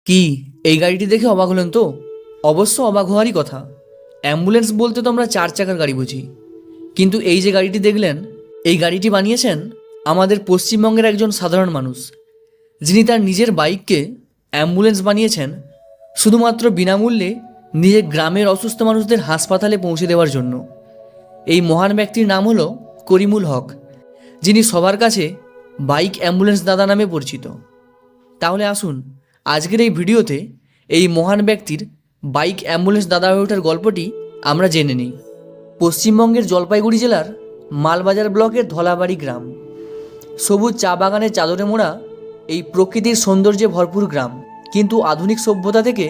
কি এই গাড়িটি দেখে অবাক হলেন তো? অবশ্য অবাক হওয়ারই কথা। অ্যাম্বুলেন্স বলতে তো আমরা 4 চাকার গাড়ি বুঝি, কিন্তু এই যে গাড়িটি দেখলেন, এই গাড়িটি বানিয়েছেন আমাদের পশ্চিমবঙ্গের একজন সাধারণ মানুষ, যিনি তার নিজের বাইককে অ্যাম্বুলেন্স বানিয়েছেন শুধুমাত্র বিনামূল্যে নিজের গ্রামের অসুস্থ মানুষদের হাসপাতালে পৌঁছে দেওয়ার জন্য। এই মহান ব্যক্তির নাম হলো করিমুল হক, যিনি সবার কাছে বাইক অ্যাম্বুলেন্স দাদা নামে পরিচিত। তাহলে আসুন আজকের এই ভিডিওতে এই মহান ব্যক্তির বাইক অ্যাম্বুলেন্স দাদা হয়ে ওঠার গল্পটি আমরা জেনে নিই। পশ্চিমবঙ্গের জলপাইগুড়ি জেলার মালবাজার ব্লকের ধলাবাড়ি গ্রাম, সবুজ চা বাগানের চাদরে মোড়া এই প্রকৃতির সৌন্দর্যে ভরপুর গ্রাম, কিন্তু আধুনিক সভ্যতা থেকে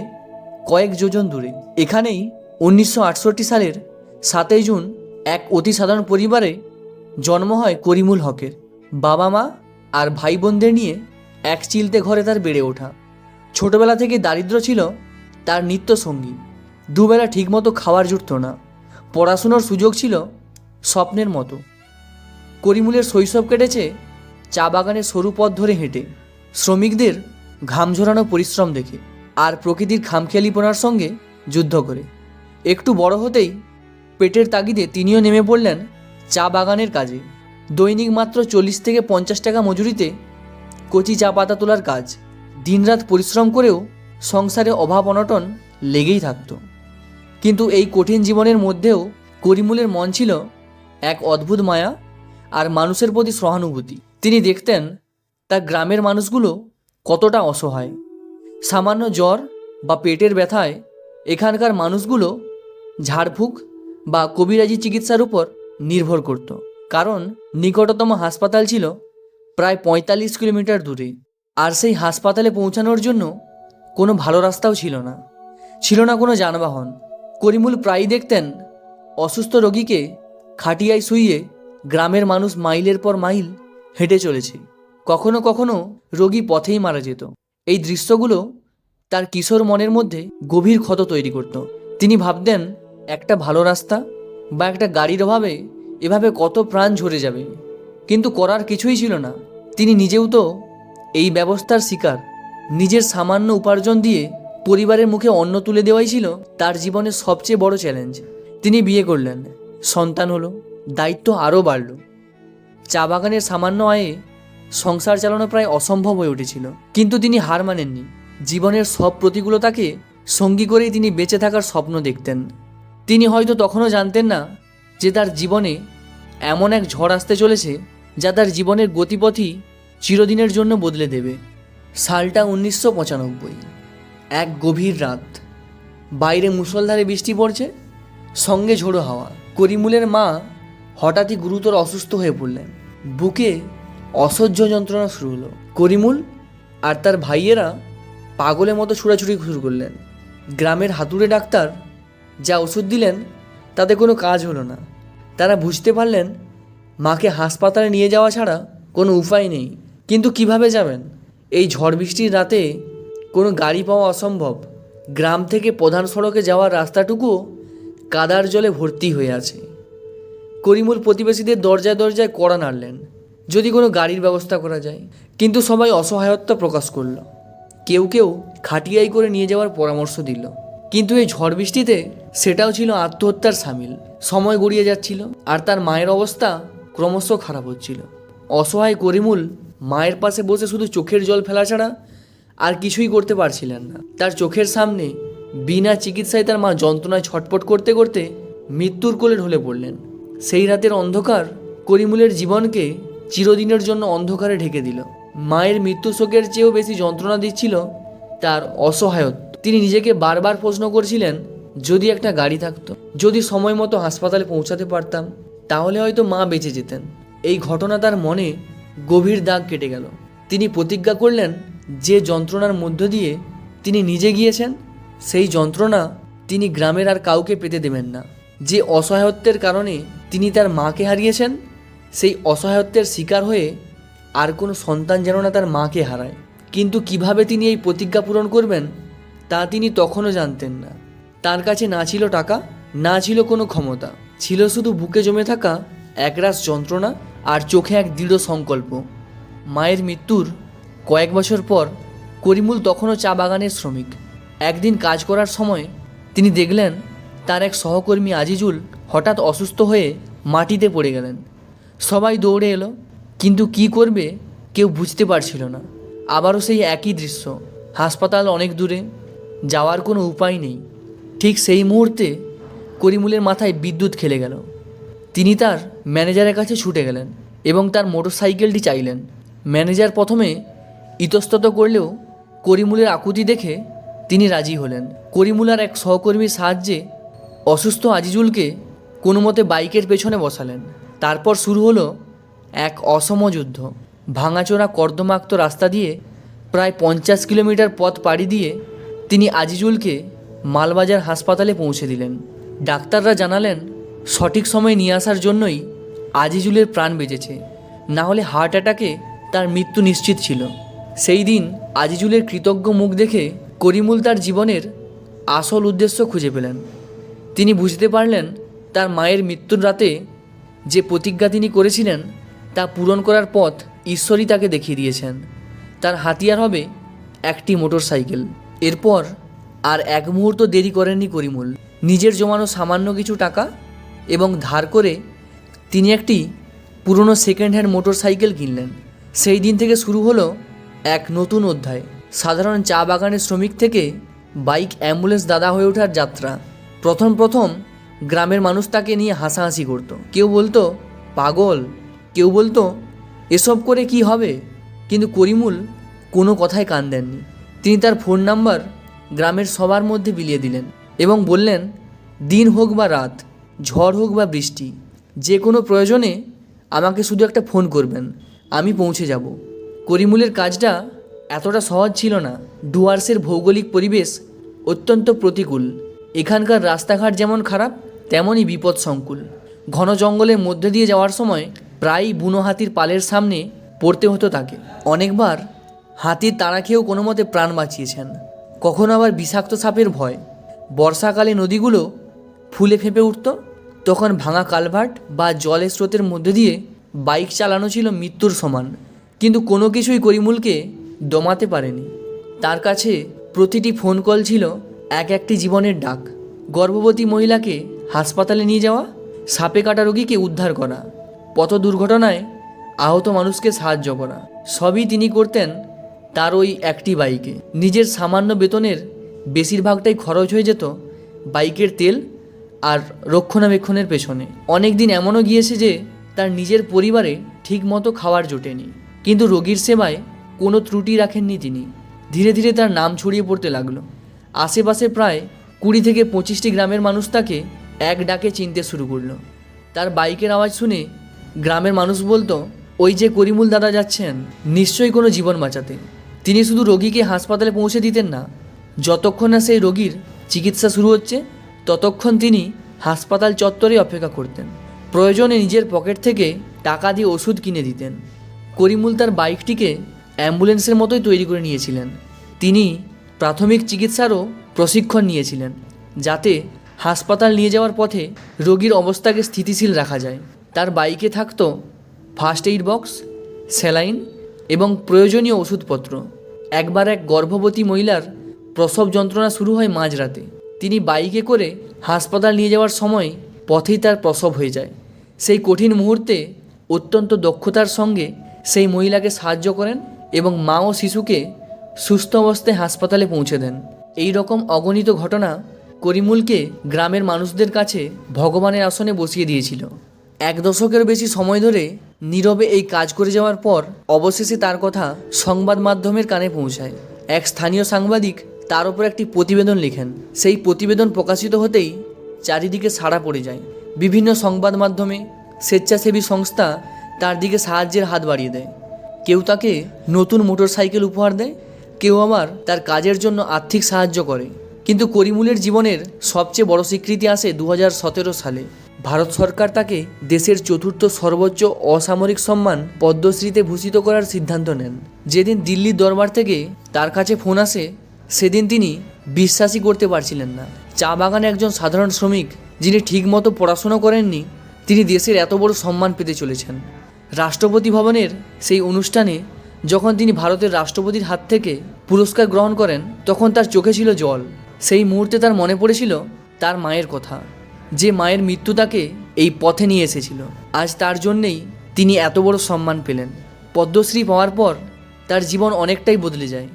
কয়েক যোজন দূরে। এখানেই 1968 সালের 7 জুন এক অতি সাধারণ পরিবারে জন্ম হয় করিমুল হকের। বাবা মা আর ভাই বোনদের নিয়ে এক চিলতে ঘরে তার বেড়ে ওঠা। ছোটবেলা থেকে দারিদ্র্য ছিল তার নিত্য সঙ্গী। দুবেলা ঠিকমতো খাওয়ার জুটত না, পড়াশুনোর সুযোগ ছিল স্বপ্নের মতো। করিমুলের শৈশব কেটেছে চা বাগানের সরু পথ ধরে হেঁটে, শ্রমিকদের ঘাম ঝরানো পরিশ্রম দেখে, আর প্রকৃতির খামখেয়ালিপনার সঙ্গে যুদ্ধ করে। একটু বড় হতেই পেটের তাগিদে তিনিও নেমে পড়লেন চা বাগানের কাজে। দৈনিক মাত্র 40 থেকে 50 টাকা মজুরিতে কচি চা পাতা তোলার কাজ। দিনরাত পরিশ্রম করেও সংসারে অভাব অনটন লেগেই থাকত। কিন্তু এই কঠিন জীবনের মধ্যেও করিমুলের মন ছিল এক অদ্ভুত মায়া আর মানুষের প্রতি সহানুভূতি। তিনি দেখতেন তার গ্রামের মানুষগুলো কতটা অসহায়। সামান্য জ্বর বা পেটের ব্যথায় এখানকার মানুষগুলো ঝাড়ফুঁক বা কবিরাজি চিকিৎসার উপর নির্ভর করত, কারণ নিকটতম হাসপাতাল ছিল প্রায় 45 কিলোমিটার দূরে। আর সেই হাসপাতালে পৌঁছানোর জন্য কোনো ভালো রাস্তাও ছিল না, ছিল না কোনো যানবাহন। করিমুল প্রায়ই দেখতেন অসুস্থ রোগীকে খাটিয়ায় শুইয়ে গ্রামের মানুষ মাইলের পর মাইল হেঁটে চলেছে। কখনো কখনো রোগী পথেই মারা যেত। এই দৃশ্যগুলো তার কিশোর মনের মধ্যে গভীর ক্ষত তৈরি করত। তিনি ভাবতেন, একটা ভালো রাস্তা বা একটা গাড়ির অভাবে এভাবে কত প্রাণ ঝরে যাবে, কিন্তু করার কিছুই ছিল না। তিনি নিজেও তো এই ব্যবস্থার শিকার। নিজের সামান্য উপার্জন দিয়ে পরিবারের মুখে অন্ন তুলে দেওয়াই ছিল তার জীবনের সবচেয়ে বড় চ্যালেঞ্জ। তিনি বিয়ে করলেন, সন্তান হলো, দায়িত্ব আরও বাড়ল। চা বাগানের সামান্য আয়ে সংসার চালানো প্রায় অসম্ভব হয়ে উঠেছিল, কিন্তু তিনি হার মানেননি। জীবনের সব প্রতিকূলতাকে সঙ্গী করেই তিনি বেঁচে থাকার স্বপ্ন দেখতেন। তিনি হয়তো তখনও জানতেন না যে তার জীবনে এমন এক ঝড় আসতে চলেছে যা তার জীবনের গতিপথই চিরদিনের জন্য বদলে দেবে। সালটা 1995। এক গভীর রাত, বাইরে মুষলধারে বৃষ্টি পড়ছে, সঙ্গে ঝোড়ো হাওয়া। করিমুলের মা হঠাৎই গুরুতর অসুস্থ হয়ে পড়লেন। বুকে অসহ্য যন্ত্রণা শুরু হলো। করিমুল আর তার ভাইয়েরা পাগলের মতো ছুটাছুটি শুরু করলেন। গ্রামের হাতুড়ে ডাক্তার যা ওষুধ দিলেন তাতে কোনো কাজ হলো না। তারা বুঝতে পারলেন মাকে হাসপাতালে নিয়ে যাওয়া ছাড়া কোনো উপায় নেই। কিন্তু কিভাবে যাবেন? এই ঝড় বৃষ্টির রাতে কোনো গাড়ি পাওয়া অসম্ভব। গ্রাম থেকে প্রধান সড়কে যাওয়ার রাস্তাটুকুও কাদার জলে ভর্তি হয়ে আছে। করিমুল প্রতিবেশীদের দরজায় দরজায় কড়া নাড়লেন, যদি কোনো গাড়ির ব্যবস্থা করা যায়। কিন্তু সবাই অসহায়ত্ব প্রকাশ করল। কেউ কেউ খাটিয়াই করে নিয়ে যাওয়ার পরামর্শ দিল, কিন্তু এই ঝড় বৃষ্টিতে সেটাও ছিল আত্মহত্যার সামিল। সময় গড়িয়ে যাচ্ছিল আর তার মায়ের অবস্থা ক্রমশ খারাপ হচ্ছিল। অসহায় করিমুল মায়ের পাশে বসে শুধু চোখের জল ফেলা ছাড়া আর কিছুই করতে পারছিলেন না। তার চোখের সামনে বিনা চিকিৎসায় তার মা যন্ত্রণায় ছটপট করতে করতে মৃত্যুর কোলে ঢলে পড়লেন। সেই রাতের অন্ধকার করিমুলের জীবনকে চিরদিনের জন্য অন্ধকারে ঢেকে দিল। মায়ের মৃত্যু শোকের চেয়েও বেশি যন্ত্রণা দিচ্ছিল তার অসহায়ত্ব। তিনি নিজেকে বারবার প্রশ্ন করছিলেন, যদি একটা গাড়ি থাকতো, যদি সময় মতো হাসপাতালে পৌঁছাতে পারতাম, তাহলে হয়তো মা বেঁচে যেতেন। এই ঘটনা তার মনে গভীর দাগ কেটে গেল। তিনি প্রতিজ্ঞা করলেন, যে যন্ত্রণার মধ্য দিয়ে তিনি নিজে গিয়েছেন, সেই যন্ত্রণা তিনি গ্রামের আর কাউকে পেতে দেবেন না। যে অসহায়ত্বের কারণে তিনি তার মাকে হারিয়েছেন, সেই অসহায়ত্বের শিকার হয়ে আর কোনো সন্তান যেন না তার মাকে হারায়। কিন্তু কিভাবে তিনি এই প্রতিজ্ঞা পূরণ করবেন তা তিনি তখনও জানতেন না। তার কাছে না ছিল টাকা, না ছিল কোনো ক্ষমতা, ছিল শুধু বুকে জমে থাকা একরাশ যন্ত্রণা আর চোখে এক দৃঢ় সংকল্প। মায়ের মৃত্যুর কয়েক বছর পর করিমুল তখনও চা বাগানের শ্রমিক। একদিন কাজ করার সময় তিনি দেখলেন তার এক সহকর্মী আজিজুল হঠাৎ অসুস্থ হয়ে মাটিতে পড়ে গেলেন। সবাই দৌড়ে এলো, কিন্তু কি করবে কেউ বুঝতে পারছিল না। আবারও সেই একই দৃশ্য, হাসপাতাল অনেক দূরে, যাওয়ার কোনো উপায় নেই। ঠিক সেই মুহূর্তে করিমুলের মাথায় বিদ্যুৎ খেলে গেল। তিনি তার ম্যানেজারের কাছে ছুটে গেলেন এবং তার মোটরসাইকেলটি চাইলেন। ম্যানেজার প্রথমে ইতস্তত করলেও করিমুলের আকুতি দেখে তিনি রাজি হলেন। করিমুলার এক সহকর্মীর সাহায্যে অসুস্থ আজিজুলকে কোনো মতে বাইকের পেছনে বসালেন। তারপর শুরু হলো এক অসম যুদ্ধ। ভাঙাচোরা কর্দমাক্ত রাস্তা দিয়ে প্রায় 50 কিলোমিটার পথ পাড়ি দিয়ে তিনি আজিজুলকে মালবাজার হাসপাতালে পৌঁছে দিলেন। ডাক্তাররা জানালেন সঠিক সময়ে নিয়ে আসার জন্যই আজিজুলের প্রাণ বেঁচেছে, না হলে হার্ট অ্যাটাকে তার মৃত্যু নিশ্চিত ছিল। সেই দিন আজিজুলের কৃতজ্ঞ মুখ দেখে করিমুল তার জীবনের আসল উদ্দেশ্য খুঁজে পেলেন। তিনি বুঝতে পারলেন তার মায়ের মৃত্যুর রাতে যে প্রতিজ্ঞা তিনি করেছিলেন তা পূরণ করার পথ ঈশ্বরই তাকে দেখিয়ে দিয়েছেন। তার হাতিয়ার হবে একটি মোটরসাইকেল। এরপর আর এক মুহূর্ত দেরি করেননি করিমুল। নিজের জমানো সামান্য কিছু টাকা এবং ধার করে তিনি একটি পুরনো সেকেন্ড হ্যান্ড মোটরসাইকেল কিনলেন। সেই দিন থেকে শুরু হলো এক নতুন অধ্যায়। সাধারণ চা বাগানের শ্রমিক থেকে বাইক অ্যাম্বুলেন্স দাদা হয়ে ওঠার যাত্রা। প্রথম গ্রামের মানুষ তাকে নিয়ে হাসাহাসি করত। কেউ বলতো পাগল, কেউ বলতো এসব করে কি হবে, কিন্তু করিমুল কোনো কথায় কান দেননি। তিনি তার ফোন নাম্বার গ্রামের সবার মধ্যে বিলিয়ে দিলেন এবং বললেন, দিন হোক বা রাত, ঝড় হোক বা বৃষ্টি, যে কোনো প্রয়োজনে আমাকে শুধু একটা ফোন করবেন, আমি পৌঁছে যাব। করিমুলের কাজটা এতটা সহজ ছিল না। ডুয়ার্সের ভৌগোলিক পরিবেশ অত্যন্ত প্রতিকূল। এখানকার রাস্তাঘাট যেমন খারাপ তেমনই বিপদসংকুল। ঘন জঙ্গলের মধ্যে দিয়ে যাওয়ার সময় প্রায়ই বুনো হাতির পালের সামনে পড়তে হতো তাকে। অনেকবার হাতির তাড়া খেয়েও কোনো মতে প্রাণ বাঁচিয়েছেন। কখনো আবার বিষাক্ত সাপের ভয়। বর্ষাকালে নদীগুলো ফুলে ফেঁপে উঠত, তখন ভাঙা কালভার্ট বা জলের স্রোতের মধ্যে দিয়ে বাইক চালানো ছিল মৃত্যুর সমান। কিন্তু কোনো কিছুই করিমুলকে দমাতে পারেনি। তার কাছে প্রতিটি ফোন কল ছিল একটি জীবনের ডাক। গর্ভবতী মহিলাকে হাসপাতালে নিয়ে যাওয়া, সাপে কাটা রোগীকে উদ্ধার করা, পথ দুর্ঘটনায় আহত মানুষকে সাহায্য করা, সবই তিনি করতেন তার ওই একটি বাইকে। নিজের সামান্য বেতনের বেশিরভাগটাই খরচ হয়ে যেত বাইকের তেল আর রক্ষণাবেক্ষণের পেছনে। অনেক দিন এমনও গিয়েছে যে তার নিজের পরিবারে ঠিকমতো খাওয়ার জোটেনি, কিন্তু রোগীর সেবায় কোনো ত্রুটি রাখেননি তিনি। ধীরে ধীরে তার নাম ছড়িয়ে পড়তে লাগলো। আশেপাশে প্রায় 20 থেকে 25টি গ্রামের মানুষ তাকে এক ডাকে চিনতে শুরু করলো। তার বাইকের আওয়াজ শুনে গ্রামের মানুষ বলতো, ওই যে করিমুল দাদা যাচ্ছেন, নিশ্চয়ই কোনো জীবন বাঁচাতে। তিনি শুধু রোগীকে হাসপাতালে পৌঁছে দিতেন না, যতক্ষণ না সেই রোগীর চিকিৎসা শুরু হচ্ছে ততক্ষণ তিনি হাসপাতাল চত্বরে অপেক্ষা করতেন। প্রয়োজনে নিজের পকেট থেকে টাকা দিয়ে ওষুধ কিনে দিতেন। করিমুল তার বাইকটিকে অ্যাম্বুলেন্সের মতোই তৈরি করে নিয়েছিলেন। তিনি প্রাথমিক চিকিৎসারও প্রশিক্ষণ নিয়েছিলেন, যাতে হাসপাতাল নিয়ে যাওয়ার পথে রোগীর অবস্থাকে স্থিতিশীল রাখা যায়। তার বাইকে থাকতো ফার্স্ট এইড বক্স, স্যালাইন এবং প্রয়োজনীয় ওষুধপত্র। একবার এক গর্ভবতী মহিলার প্রসব যন্ত্রণা শুরু হয় মাঝরাতে। তিনি বাইকে করে হাসপাতাল নিয়ে যাওয়ার সময় পথেই তার প্রসব হয়ে যায়। সেই কঠিন মুহূর্তে অত্যন্ত দক্ষতার সঙ্গে সেই মহিলাকে সাহায্য করেন এবং মা ও শিশুকে সুস্থ অবস্থায় হাসপাতালে পৌঁছে দেন। এই রকম অগণিত ঘটনা করিমুলকে গ্রামের মানুষদের কাছে ভগবানের আসনে বসিয়ে দিয়েছিল। 1 দশকের বেশি সময় ধরে নীরবে এই কাজ করে যাওয়ার পর অবশেষে তার কথা সংবাদ মাধ্যমের কানে পৌঁছায়। এক স্থানীয় সাংবাদিক তার উপর একটি প্রতিবেদন লেখেন। সেই প্রতিবেদন প্রকাশিত হতেই চারিদিকে সাড়া পড়ে যায়। বিভিন্ন সংবাদ মাধ্যমে, স্বেচ্ছাসেবী সংস্থা তার দিকে সাহায্যের হাত বাড়িয়ে দেয়। কেউ তাকে নতুন মোটরসাইকেল উপহার দেয়, কেউ আবার তার কাজের জন্য আর্থিক সাহায্য করে। কিন্তু করিমুলের জীবনের সবচেয়ে বড় স্বীকৃতি আসে 2017 সালে। ভারত সরকার তাকে দেশের 4র্থ সর্বোচ্চ অসামরিক সম্মান পদ্মশ্রীতে ভূষিত করার সিদ্ধান্ত নেন। যেদিন দিল্লির দরবার থেকে তার কাছে ফোন আসে, সেদিন তিনি বিশ্বাসই করতে পারছিলেন না। চা বাগানে একজন সাধারণ শ্রমিক, যিনি ঠিকমতো পড়াশোনা করেননি, তিনি দেশের এত বড় সম্মান পেতে চলেছেন। রাষ্ট্রপতি ভবনের সেই অনুষ্ঠানে যখন তিনি ভারতের রাষ্ট্রপতির হাত থেকে পুরস্কার গ্রহণ করেন তখন তার চোখে ছিল জল। সেই মুহূর্তে তার মনে পড়েছিল তার মায়ের কথা, যে মায়ের মৃত্যু তাকে এই পথে নিয়ে এসেছিল। আজ তার জন্যেই তিনি এত বড় সম্মান পেলেন। পদ্মশ্রী পাওয়ার পর তার জীবন অনেকটাই বদলে যায়।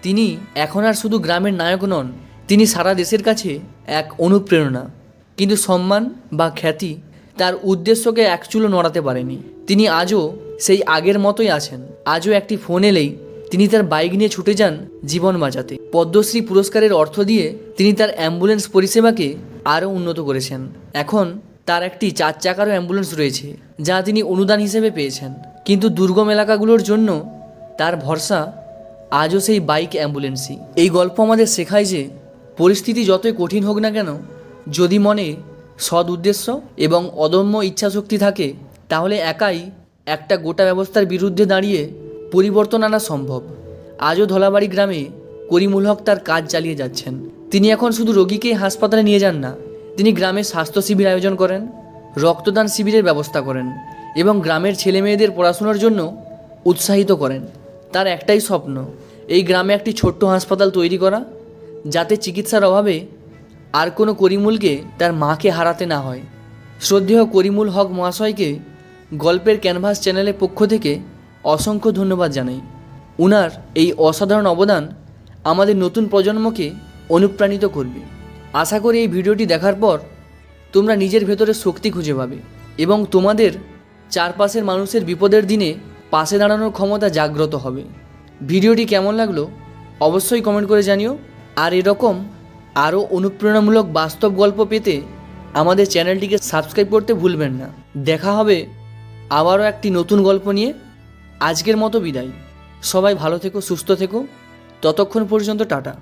তিনি এখন আর শুধু গ্রামের নায়ক নন, তিনি সারা দেশের কাছে এক অনুপ্রেরণা। কিন্তু সম্মান বা খ্যাতি তার উদ্দেশ্যকে এক চুলো নড়াতে পারেনি। তিনি আজও সেই আগের মতোই আছেন। আজও একটি ফোন এলেই তিনি তার বাইক নিয়ে ছুটে যান জীবন বাঁচাতে। পদ্মশ্রী পুরস্কারের অর্থ দিয়ে তিনি তার অ্যাম্বুলেন্স পরিষেবাকে আরও উন্নত করেছেন। এখন তার একটি 4 চাকারও অ্যাম্বুলেন্স রয়েছে, যা তিনি অনুদান হিসেবে পেয়েছেন। কিন্তু দুর্গম এলাকাগুলোর জন্য তার ভরসা আজও সেই বাইক অ্যাম্বুলেন্সই। এই গল্প আমাদের শেখায় যে পরিস্থিতি যতই কঠিন হোক না কেন, যদি মনে সৎ উদ্দেশ্য এবং অদম্য ইচ্ছাশক্তি থাকে, তাহলে একাই একটা গোটা ব্যবস্থার বিরুদ্ধে দাঁড়িয়ে পরিবর্তন আনা সম্ভব। আজও ধলাবাড়ি গ্রামে করিমুল হক তার কাজ চালিয়ে যাচ্ছেন। তিনি এখন শুধু রোগীকেই হাসপাতালে নিয়ে যান না, তিনি গ্রামে স্বাস্থ্য শিবির আয়োজন করেন, রক্তদান শিবিরের ব্যবস্থা করেন এবং গ্রামের ছেলেমেয়েদের পড়াশোনার জন্য উৎসাহিত করেন। তার একটাই স্বপ্ন, এই গ্রামে একটি ছোট্ট হাসপাতাল তৈরি করা, যাতে চিকিৎসার অভাবে আর কোনো করিমুলকে তার মাকে হারাতে না হয়। শ্রদ্ধেয় করিমুল হক মহাশয়কে গল্পের ক্যানভাস চ্যানেলের পক্ষ থেকে অসংখ্য ধন্যবাদ জানাই। উনার এই অসাধারণ অবদান আমাদের নতুন প্রজন্মকে অনুপ্রাণিত করবে। আশা করি এই ভিডিওটি দেখার পর তোমরা নিজের ভেতরে শক্তি খুঁজে পাবে এবং তোমাদের চারপাশের মানুষের বিপদের দিনে পাশে দাঁড়ানোর ক্ষমতা জাগ্রত হবে। ভিডিওটি কেমন লাগলো অবশ্যই কমেন্ট করে জানিও। আর এরকম আরও অনুপ্রেরণামূলক বাস্তব গল্প পেতে আমাদের চ্যানেলটিকে সাবস্ক্রাইব করতে ভুলবেন না। দেখা হবে আবারও একটি নতুন গল্প নিয়ে। আজকের মতো বিদায়। সবাই ভালো থেকো, সুস্থ থেকো। ততক্ষণ পর্যন্ত টাটা।